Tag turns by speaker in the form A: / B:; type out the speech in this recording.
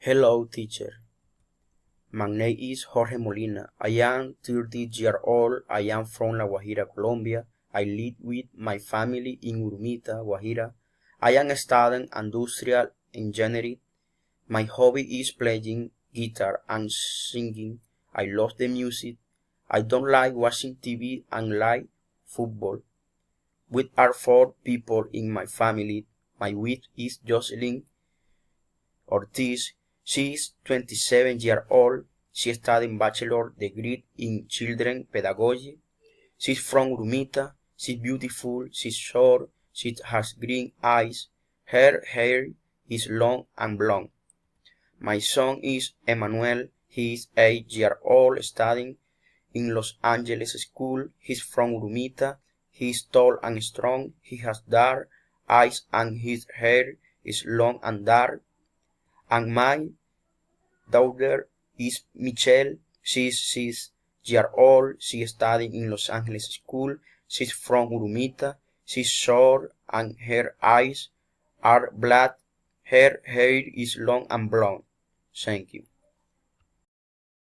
A: Hello, teacher. My name is Jorge Molina. I am 30 years old. I am from La Guajira, Colombia. I live with my family in Urumita, Guajira. I am studying industrial engineering. My hobby is playing guitar and singing. I love the music. I don't like watching TV and like football. We are 4 people in my family. My wife is Jocelyn Ortiz. She is 27 years old. She studied bachelor degree in children pedagogy. She's from Urumita. She's beautiful. She's short. She has green eyes. Her hair is long and blonde. My son is Emmanuel. He is 8 years old, studying in Los Angeles school. He's from Urumita. He is tall and strong. He has dark eyes and his hair is long and dark. And my daughter is Michelle. She's 6 years old. She studies in Los Angeles school. She's from Urumita. She's short and her eyes are black. Her hair is long and blonde. Thank you.